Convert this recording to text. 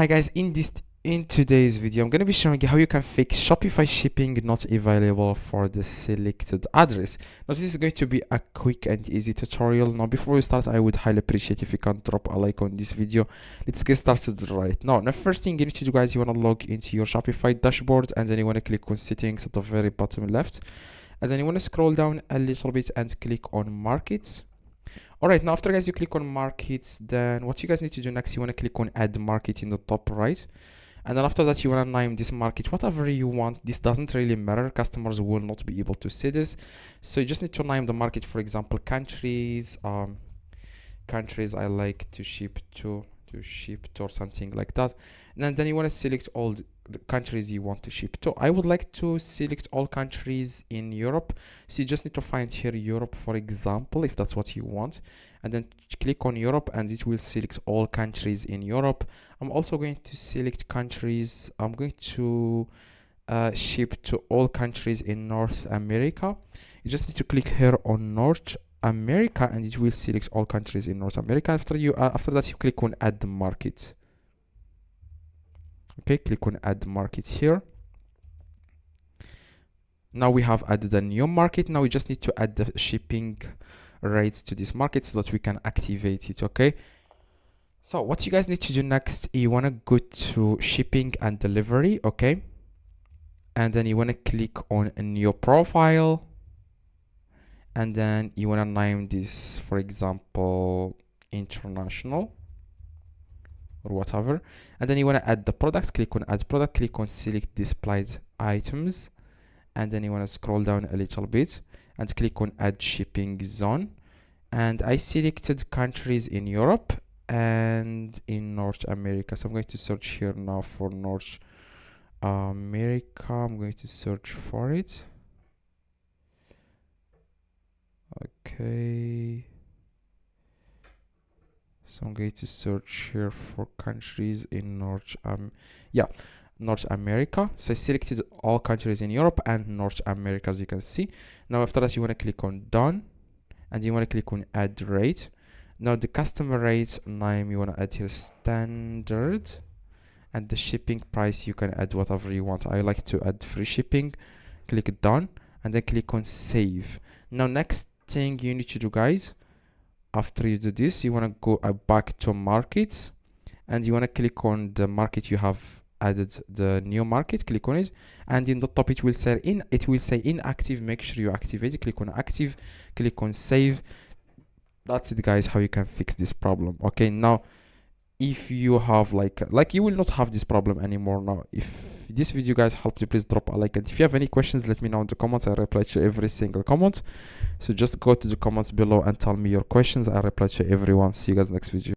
Hi guys, in today's video I'm going to be showing you how you can fix Shopify shipping not available for the selected address. Now this is going to be a quick and easy tutorial. Now before we start, I would highly appreciate if you can drop a like on this video. Let's get started right now. The first thing you need to do, guys, you want to log into your Shopify dashboard, and then you want to click on settings at the very bottom left, and then you want to scroll down a little bit and click on markets. Alright, now after guys you click on markets, then what you guys need to do next, you want to click on add market in the top right, and then after that you want to name this market whatever you want. This doesn't really matter, customers will not be able to see this, so you just need to name the market. For example, countries I like to ship to or something like that. And then you want to select all the countries you want to ship to. I would like to select all countries in Europe, so you just need to find here Europe, for example, if that's what you want, and then click on Europe and it will select all countries in Europe. I'm also going to select countries. I'm going to ship to all countries in North America. You just need to click here on North America and it will select all countries in North America. After that you click on add market. Okay, click on add market here. Now we have added a new market. Now we just need to add the shipping rates to this market so that we can activate it. Okay, so what you guys need to do next, you want to go to shipping and delivery. Okay, and then you want to click on a new profile, and then you want to name this, for example, international or whatever, and then you want to add the products. Click on add product, click on select displayed items, and then you want to scroll down a little bit and click on add shipping zone. And I selected countries in Europe and in North America, so I'm going to search here now for North America. I'm going to search for it. Okay, so I'm going to search here for countries in North America. So I selected all countries in Europe and North America, as you can see. Now after that you want to click on done, and you want to click on add rate. Now the customer rate name, you want to add here standard, and the shipping price you can add whatever you want. I like to add free shipping. Click done and then click on save. Now next thing you need to do, guys, after you do this, you want to go back to markets, and you want to click on the market you have added, the new market. Click on it, and in the top it will say inactive. Make sure you activate it. Click on active, click on save. That's it, guys, how you can fix this problem. Okay, now if you have like you will not have this problem anymore. Now if this video, guys, helped you, please drop a like, and if you have any questions, let me know in the comments. I reply to every single comment, so just go to the comments below and tell me your questions. I reply to everyone. See you guys next video.